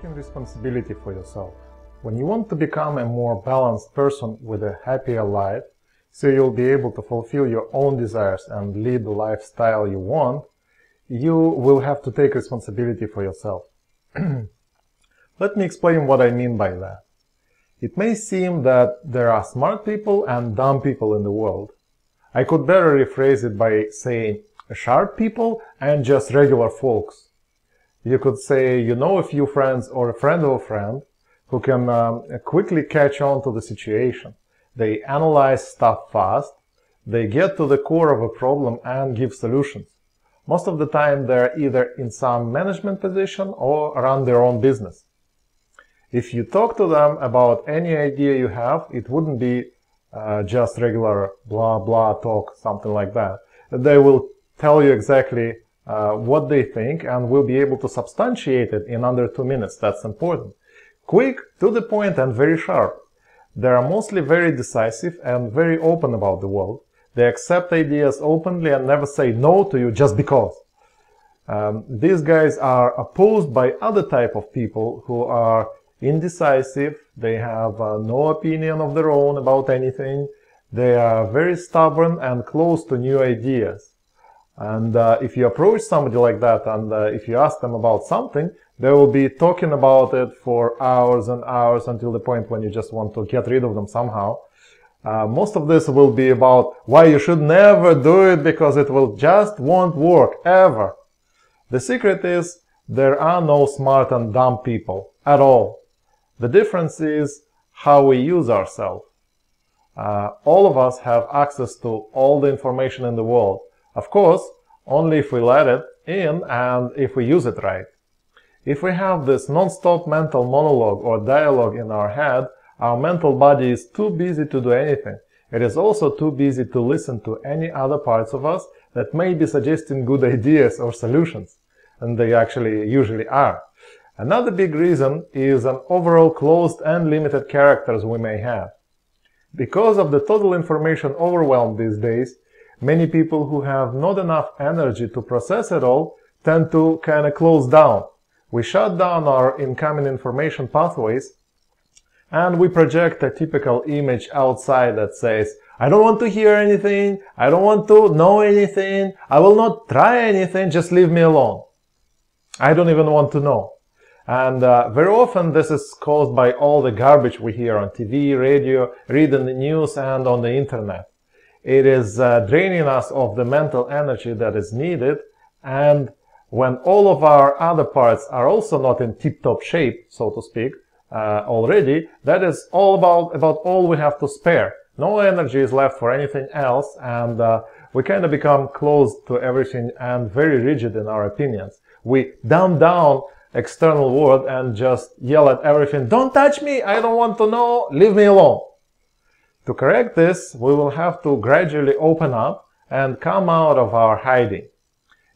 taking responsibility for yourself. When you want to become a more balanced person with a happier life, so you'll be able to fulfill your own desires and lead the lifestyle you want, you will have to take responsibility for yourself. Let me explain what I mean by that. It may seem that there are smart people and dumb people in the world. I could better rephrase it by saying sharp people and just regular folks. You could say you know a few friends or a friend of a friend who can quickly catch on to the situation. They analyze stuff fast, they get to the core of a problem and give solutions. Most of the time they're either in some management position or run their own business. If you talk to them about any idea you have, it wouldn't be just regular blah blah talk, something like that. They will tell you exactly what they think and will be able to substantiate it in under 2 minutes. That's important. Quick, to the point, and very sharp. They are mostly very decisive and very open about the world. They accept ideas openly and never say no to you just because. These guys are opposed by other type of people who are indecisive. They have no opinion of their own about anything. They are very stubborn and close to new ideas. And if you approach somebody like that and if you ask them about something, they will be talking about it for hours and hours until the point when you just want to get rid of them somehow. Most of this will be about why you should never do it because it will just won't work, ever. The secret is there are no smart and dumb people at all. The difference is how we use ourselves. All of us have access to all the information in the world. Of course, only if we let it in and if we use it right. If we have this non-stop mental monologue or dialogue in our head, our mental body is too busy to do anything. It is also too busy to listen to any other parts of us that may be suggesting good ideas or solutions. And they actually usually are. Another big reason is an overall closed and limited characters we may have. Because of the total information overwhelm these days, many people who have not enough energy to process it all tend to kind of close down. We shut down our incoming information pathways and we project a typical image outside that says, I don't want to hear anything, I don't want to know anything, I will not try anything, just leave me alone. I don't even want to know. And very often this is caused by all the garbage we hear on TV, radio, read in the news and on the internet. It is draining us of the mental energy that is needed, and when all of our other parts are also not in tip-top shape, so to speak, already, that is all about all we have to spare. No energy is left for anything else, and we kind of become closed to everything and very rigid in our opinions. We dumb down external world and just yell at everything, don't touch me, I don't want to know, leave me alone. To correct this, we will have to gradually open up and come out of our hiding.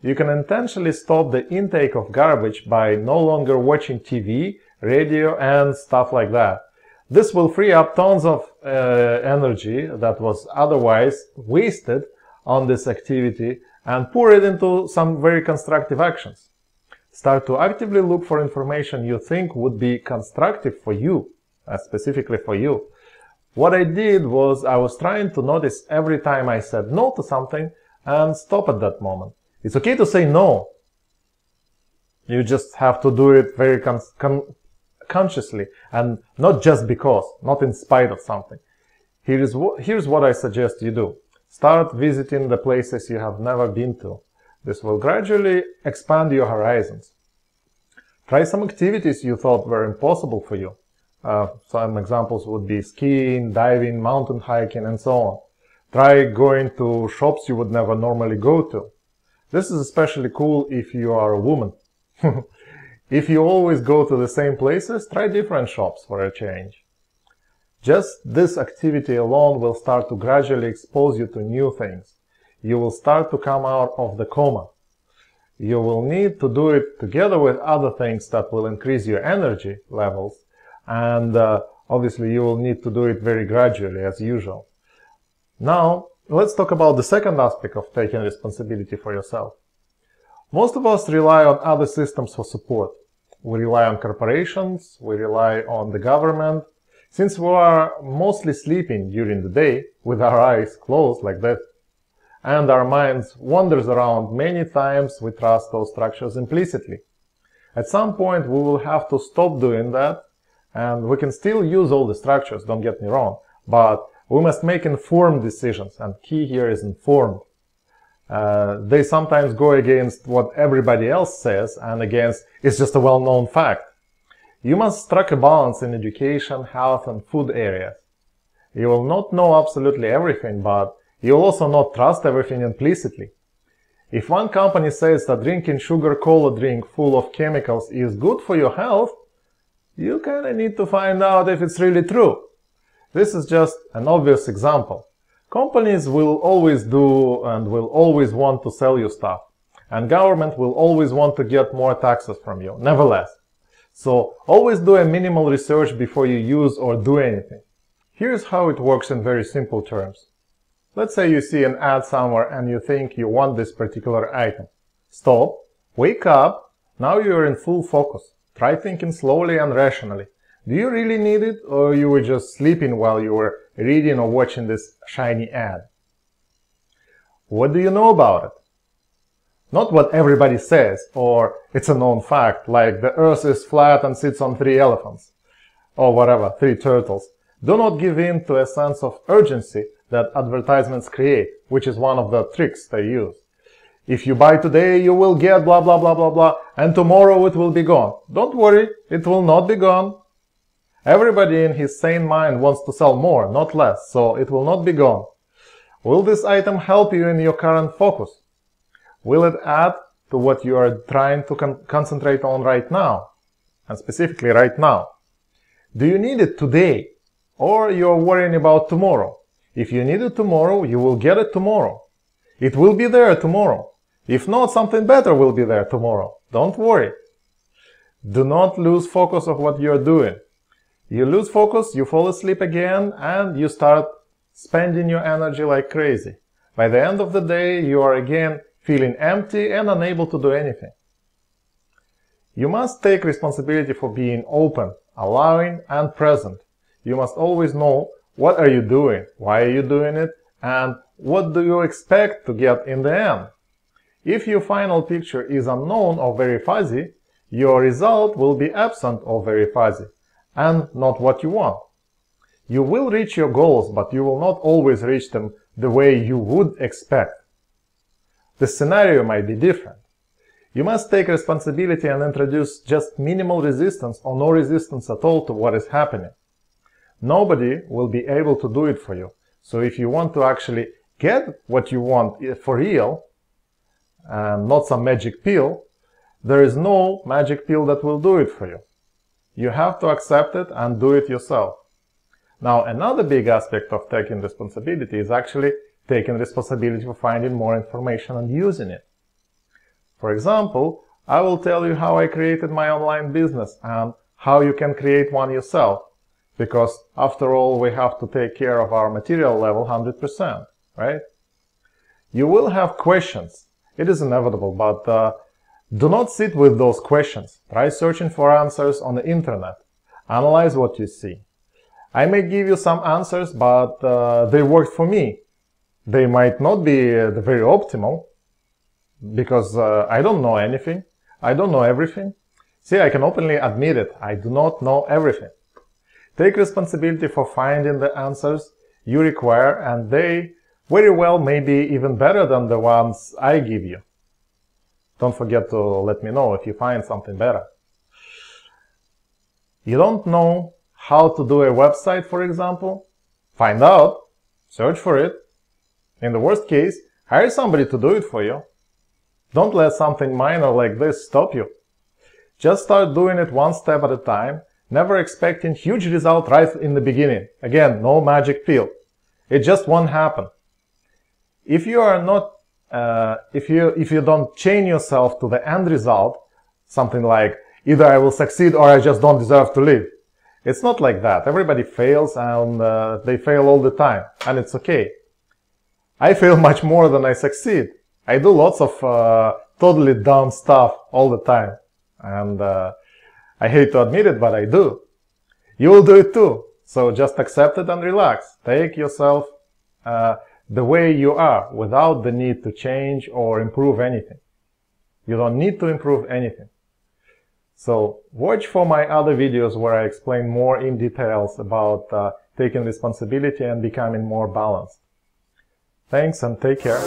You can intentionally stop the intake of garbage by no longer watching TV, radio and stuff like that. This will free up tons of energy that was otherwise wasted on this activity and pour it into some very constructive actions. Start to actively look for information you think would be constructive for you, specifically for you. What I did was I was trying to notice every time I said no to something and stop at that moment. It's okay to say no. You just have to do it very consciously and not just because, not in spite of something. Here's what I suggest you do. Start visiting the places you have never been to. This will gradually expand your horizons. Try some activities you thought were impossible for you. Some examples would be skiing, diving, mountain hiking, and so on. Try going to shops you would never normally go to. This is especially cool if you are a woman. If you always go to the same places, try different shops for a change. Just this activity alone will start to gradually expose you to new things. You will start to come out of the coma. You will need to do it together with other things that will increase your energy levels. And obviously you will need to do it very gradually as usual. Now, let's talk about the second aspect of taking responsibility for yourself. Most of us rely on other systems for support. we rely on corporations, we rely on the government. Since we are mostly sleeping during the day with our eyes closed like that, and our minds wanders around many times, we trust those structures implicitly. At some point we will have to stop doing that, and we can still use all the structures, don't get me wrong, but we must make informed decisions, and key here is informed. They sometimes go against what everybody else says and against it's just a well-known fact. You must strike a balance in education, health and food areas. You will not know absolutely everything, but you will also not trust everything implicitly. If one company says that drinking sugar cola drink full of chemicals is good for your health, you kinda need to find out if it's really true. This is just an obvious example. Companies will always do and will always want to sell you stuff, and government will always want to get more taxes from you, nevertheless. So always do a minimal research before you use or do anything. Here's how it works in very simple terms. Let's say you see an ad somewhere and you think you want this particular item. Stop, wake up, now you're in full focus. Try thinking slowly and rationally. Do you really need it, or you were just sleeping while you were reading or watching this shiny ad? What do you know about it? Not what everybody says, or it's a known fact, like the earth is flat and sits on 3 elephants, or whatever, 3 turtles. Do not give in to a sense of urgency that advertisements create, which is one of the tricks they use. If you buy today, you will get blah blah blah blah blah, and tomorrow it will be gone. Don't worry, it will not be gone. Everybody in his sane mind wants to sell more, not less, so it will not be gone. Will this item help you in your current focus? Will it add to what you are trying to concentrate on right now, and specifically right now? Do you need it today, or you're worrying about tomorrow? If you need it tomorrow, you will get it tomorrow. It will be there tomorrow. If not, something better will be there tomorrow. Don't worry. Do not lose focus of what you're doing. You lose focus, you fall asleep again, and you start spending your energy like crazy. By the end of the day, you are again feeling empty and unable to do anything. You must take responsibility for being open, allowing, and present. You must always know what are you doing, why are you doing it, and what do you expect to get in the end. If your final picture is unknown or very fuzzy, your result will be absent or very fuzzy, and not what you want. You will reach your goals, but you will not always reach them the way you would expect. The scenario might be different. You must take responsibility and introduce just minimal resistance or no resistance at all to what is happening. Nobody will be able to do it for you. So if you want to actually get what you want for real, and not some magic pill, there is no magic pill that will do it for you. You have to accept it and do it yourself. Now, another big aspect of taking responsibility is actually taking responsibility for finding more information and using it. For example, I will tell you how I created my online business and how you can create one yourself, because after all, we have to take care of our material level 100%, right? You will have questions. It is inevitable, but do not sit with those questions. Try searching for answers on the internet. Analyze what you see. I may give you some answers, but they worked for me. They might not be very optimal, because I don't know anything. I don't know everything. See, I can openly admit it. I do not know everything. Take responsibility for finding the answers you require, and they very well may be even better than the ones I give you. Don't forget to let me know if you find something better. You don't know how to do a website, for example? Find out. Search for it. In the worst case, hire somebody to do it for you. Don't let something minor like this stop you. Just start doing it one step at a time, never expecting huge result right in the beginning. Again, no magic pill. It just won't happen. If you are not, if you don't chain yourself to the end result, something like either I will succeed or I just don't deserve to live. It's not like that. Everybody fails, and they fail all the time, and it's okay. I fail much more than I succeed. I do lots of totally dumb stuff all the time, and I hate to admit it, but I do. You'll do it too. So just accept it and relax. Take yourself the way you are without the need to change or improve anything. You don't need to improve anything. So watch for my other videos where I explain more in details about taking responsibility and becoming more balanced. Thanks and take care.